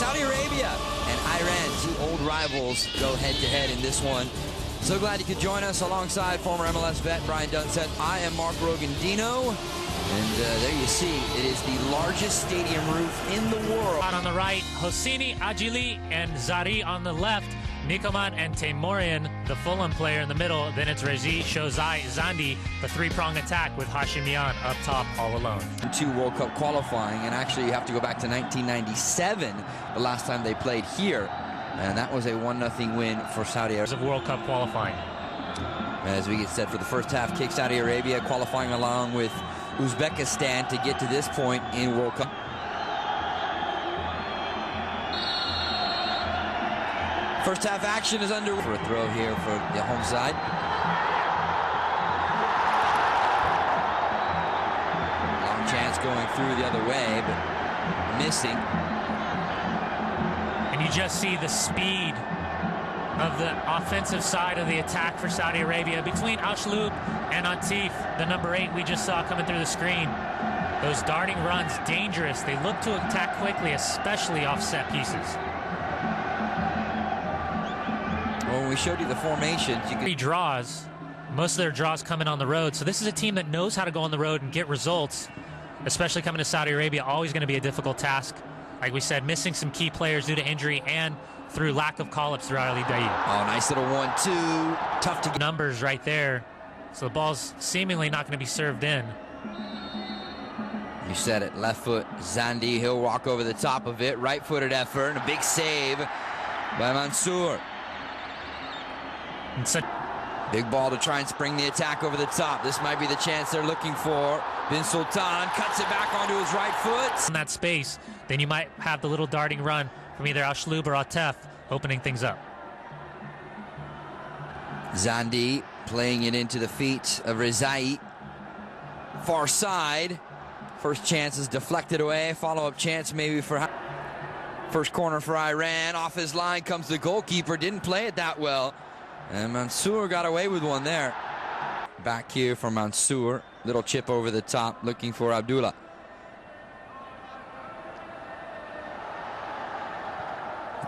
Saudi Arabia and Iran, two old rivals, go head-to-head in this one. So glad you could join us alongside former MLS vet Brian Dunseth. I am Mark Rogandino, and there you see, it is the largest stadium roof in the world. On the right, Hosseini Adjili and Zari on the left. Nikoman and Teymourian, the Fulham player in the middle. Then it's Rezi Shozai Zandi, the three-prong attack with Hashimian up top all alone. Two World Cup qualifying, and actually you have to go back to 1997, the last time they played here. And that was a 1-0 win for Saudi Arabia. Of World Cup qualifying. As we get set for the first half kick, Saudi Arabia qualifying along with Uzbekistan to get to this point in World Cup. First half action is underway. For a throw here for the home side. Long chance going through the other way, but missing. And you just see the speed of the offensive side of the attack for Saudi Arabia between Ashloub and Atif, the number 8 we just saw coming through the screen. Those darting runs, dangerous. They look to attack quickly, especially off set pieces. When we showed you the formations, you could... Draws. Most of their draws coming on the road. So this is a team that knows how to go on the road and get results, especially coming to Saudi Arabia. Always going to be a difficult task. Like we said, missing some key players due to injury and through lack of call-ups throughout Ali Daei. Oh, nice little 1-2. Tough to get. Numbers right there. So the ball's seemingly not going to be served in. You said it. Left foot, Zandi. He'll walk over the top of it. Right-footed effort and a big save by Mansour. Big ball to try and spring the attack over the top. This might be the chance they're looking for. Bin Sultan cuts it back onto his right foot. In that space, then you might have the little darting run from either Ashloub or Atef opening things up. Zandi playing it into the feet of Rezai. Far side. First chance is deflected away. Follow-up chance maybe for... First corner for Iran. Off his line comes the goalkeeper. Didn't play it that well. And Mansour got away with one there. Back here for Mansour. Little chip over the top, looking for Abdullah.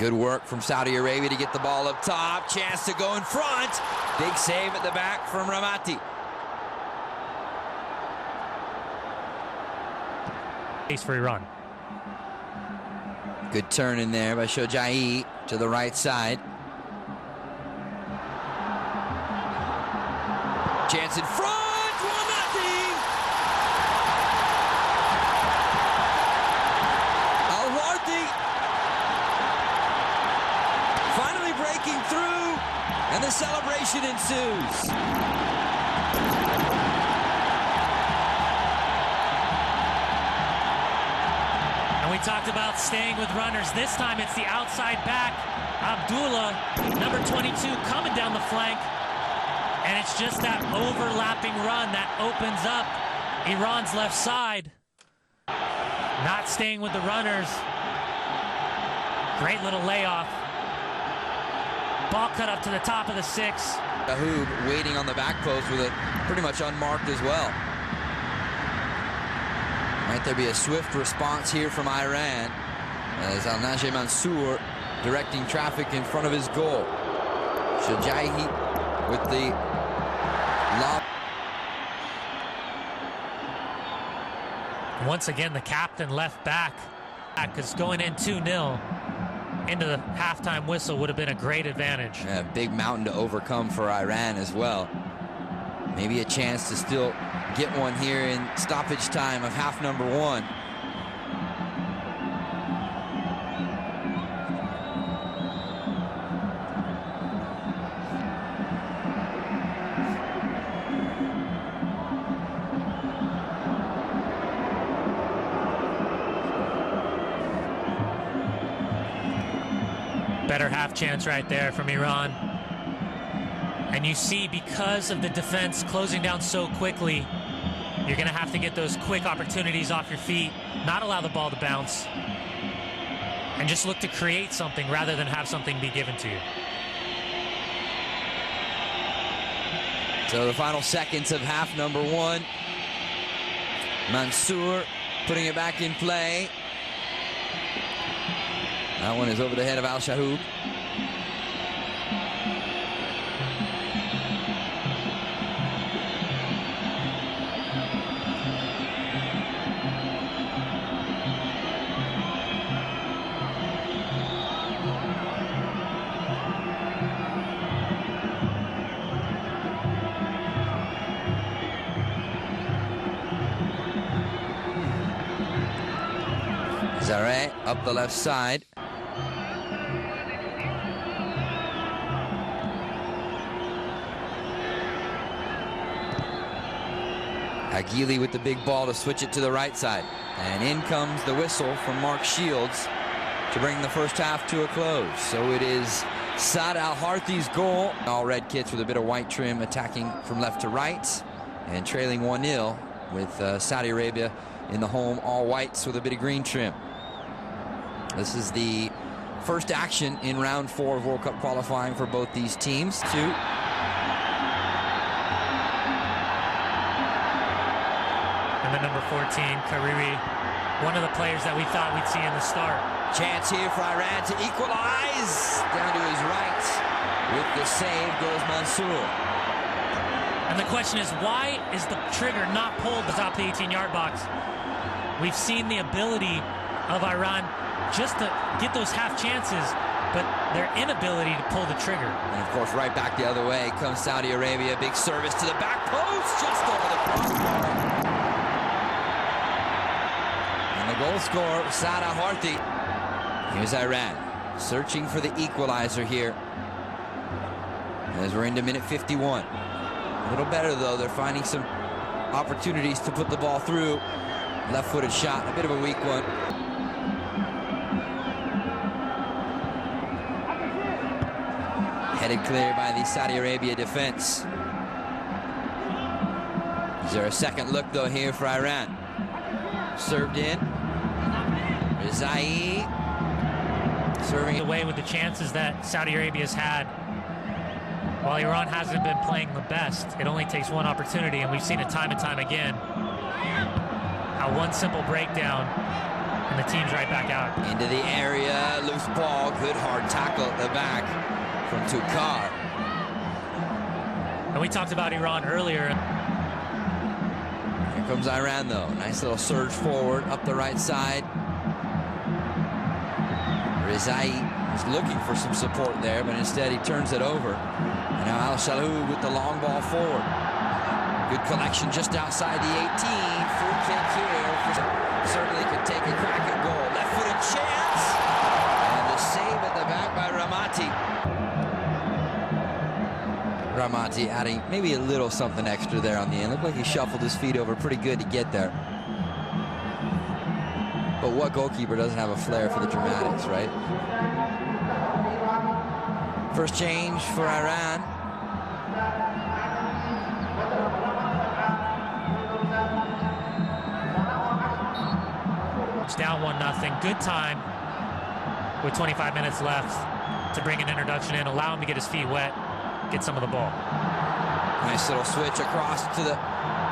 Good work from Saudi Arabia to get the ball up top. Chance to go in front. Big save at the back from Ramati. Case for Iran. Good turn in there by Shojai to the right side. Chance in front, 1-0! Al-Wardi finally breaking through, and the celebration ensues. And we talked about staying with runners. This time it's the outside back, Abdullah, number 22, coming down the flank. And it's just that overlapping run that opens up Iran's left side. Not staying with the runners. Great little layoff. Ball cut up to the top of the 6. Dahoud waiting on the back post with it pretty much unmarked as well. Might there be a swift response here from Iran as Al-Najeh Mansour directing traffic in front of his goal. Shojai with the lob. Once again, the captain left back, because going in 2-0 into the halftime whistle would have been a great advantage. Yeah, big mountain to overcome for Iran as well. Maybe a chance to still get one here in stoppage time of half number 1. Better half chance right there from Iran. And you see, because of the defense closing down so quickly, you're going to have to get those quick opportunities off your feet, not allow the ball to bounce, and just look to create something rather than have something be given to you. So the final seconds of half number 1. Mansour putting it back in play. That one is over the head of Al Shahoub. Zareh up the left side. Aguili with the big ball to switch it to the right side. And in comes the whistle from Mark Shields to bring the first half to a close. So it is Saad Al Harthy's goal. All red kits with a bit of white trim attacking from left to right and trailing 1-0 with Saudi Arabia in the home all whites with a bit of green trim. This is the first action in round 4 of World Cup qualifying for both these teams. And then number 14, Kariri, one of the players that we thought we'd see in the start. Chance here for Iran to equalize. Down to his right. With the save goes Mansour. And the question is, why is the trigger not pulled to top the 18-yard box? We've seen the ability of Iran just to get those half chances, but their inability to pull the trigger. And of course, right back the other way comes Saudi Arabia. Big service to the back post, just over the crossbar. And the goal scorer, Saad Al Harthy. Here's Iran, searching for the equalizer here, as we're into minute 51. A little better, though. They're finding some opportunities to put the ball through. Left-footed shot, a bit of a weak one. Headed clear by the Saudi Arabia defense. Is there a second look, though, here for Iran? Served in. Rizai. Serving away with the chances that Saudi Arabia's had. While Iran hasn't been playing the best, it only takes one opportunity, and we've seen it time and time again. How one simple breakdown, and the team's right back out. Into the area, loose ball, good hard tackle at the back from Tukar. And we talked about Iran earlier. Here comes Iran, though. Nice little surge forward, up the right side. Rizai is looking for some support there, but instead he turns it over. And now Al Shahoub with the long ball forward. Good collection just outside the 18. Free kick here. Certainly could take a crack at goal. Left-footed chance. And the save at the back by Ramati. Ramati adding maybe a little something extra there on the end. Looked like he shuffled his feet over pretty good to get there. But what goalkeeper doesn't have a flair for the dramatics, right? First change for Iran. It's down 1-0. Good time with 25 minutes left to bring an introduction in, allow him to get his feet wet, get some of the ball. Nice little switch across to the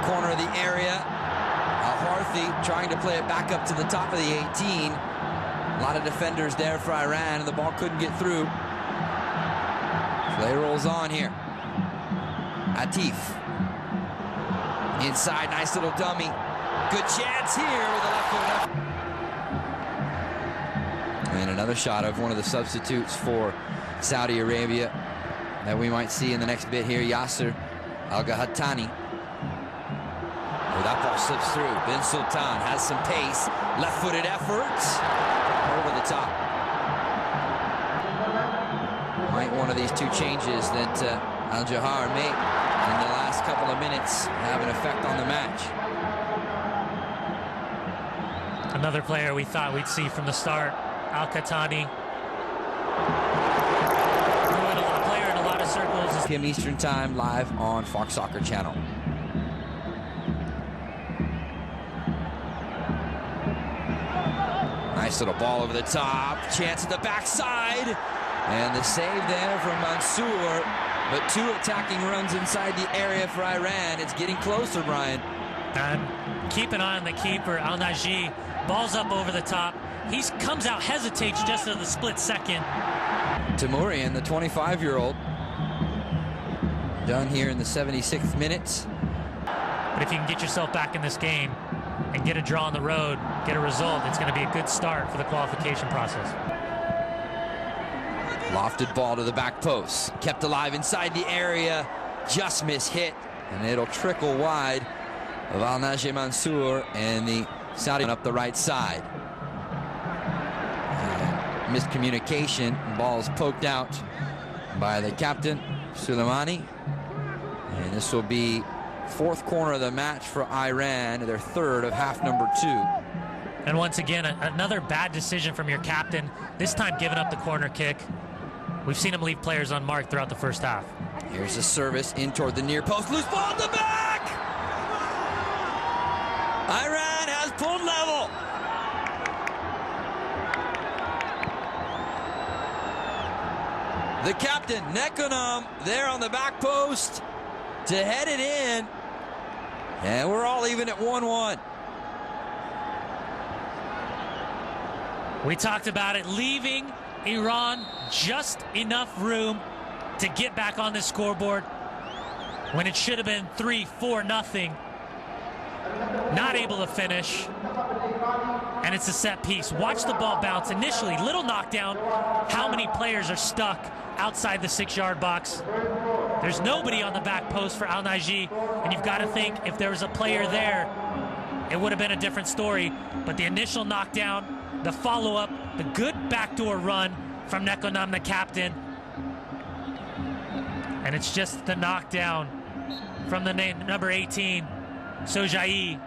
corner of the area. Al Harthy trying to play it back up to the top of the 18. A lot of defenders there for Iran, and the ball couldn't get through. Play rolls on here. Atif. Inside, nice little dummy. Good chance here with the left foot. And another shot of one of the substitutes for Saudi Arabia that we might see in the next bit here, Yasser Al-Gahatani. That ball slips through. Bin Sultan has some pace. Left-footed effort. Over the top. Might one of these two changes that Al-Jahar made in the last couple of minutes have an effect on the match. Another player we thought we'd see from the start, Al-Qahtani. A player in a lot of circles. PM Eastern Time, live on Fox Soccer Channel. Nice little ball over the top. Chance at the backside. And the save there from Mansour. But two attacking runs inside the area for Iran. It's getting closer, Brian. And keep an eye on the keeper, Al-Naji. Ball's up over the top. He comes out, hesitates just at the split second. Timourian, the 25-year-old, done here in the 76th minute. But if you can get yourself back in this game and get a draw on the road, get a result, it's going to be a good start for the qualification process. Lofted ball to the back post, kept alive inside the area, just mishit, and it'll trickle wide of Al Naji Mansour and the Saudi up the right side. Miscommunication, ball's poked out by the captain, Suleimani, and this will be fourth corner of the match for Iran, their third of half number 2. And once again, another bad decision from your captain, this time giving up the corner kick. We've seen him leave players unmarked throughout the first half. Here's a service in toward the near post, loose ball in the back! Iran has pulled level. The captain, Nekounam, there on the back post to head it in. And we're all even at 1-1. We talked about it, leaving Iran just enough room to get back on the scoreboard when it should have been 3-4-0. Not able to finish. And it's a set piece. Watch the ball bounce. Initially, little knockdown. How many players are stuck outside the 6-yard box? There's nobody on the back post for Al Naji, and you've got to think if there was a player there, it would have been a different story. But the initial knockdown, the follow-up, the good backdoor run from Nekounam, the captain, and it's just the knockdown from the number 18, Sojai.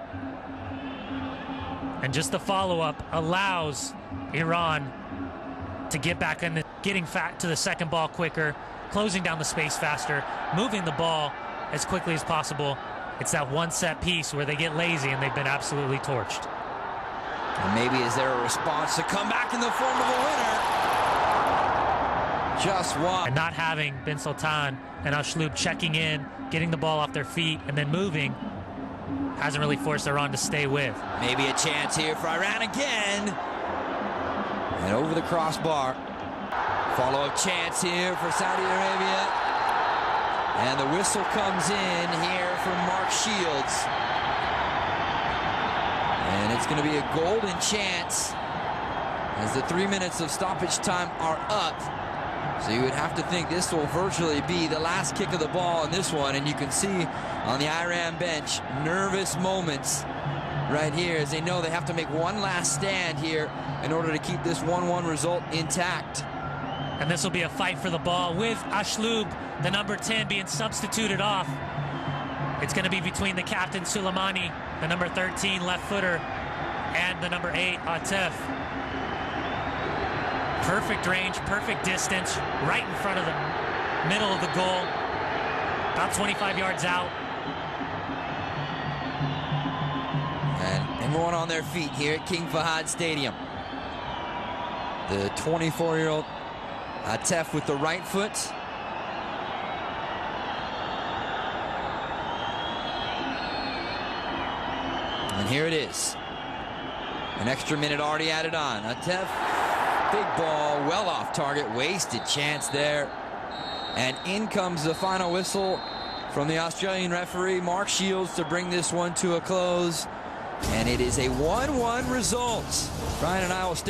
And just the follow-up allows Iran to get back in, getting to the second ball quicker, closing down the space faster, moving the ball as quickly as possible. It's that one set piece where they get lazy and they've been absolutely torched. And maybe is there a response to come back in the form of a winner? Just one. And not having Bin Sultan and Al Shaloub checking in, getting the ball off their feet, and then moving hasn't really forced Iran to stay with. Maybe a chance here for Iran again. And over the crossbar. Follow-up chance here for Saudi Arabia. And the whistle comes in here from Mark Shields. And it's going to be a golden chance as the 3 minutes of stoppage time are up. So you would have to think this will virtually be the last kick of the ball in this one. And you can see on the Iran bench, nervous moments right here as they know they have to make one last stand here in order to keep this 1-1 result intact. And this will be a fight for the ball with Al Shaloub, the number 10, being substituted off. It's going to be between the captain, Suleimani, the number 13 left footer, and the number 8, Atef. Perfect range, perfect distance, right in front of the middle of the goal, about 25 yards out. And everyone on their feet here at King Fahad Stadium. The 24-year-old Atef with the right foot. And here it is. An extra minute already added on. Atef, big ball, well off target, wasted chance there. And in comes the final whistle from the Australian referee, Mark Shields, to bring this one to a close. And it is a 1-1 result. Brian and I will stay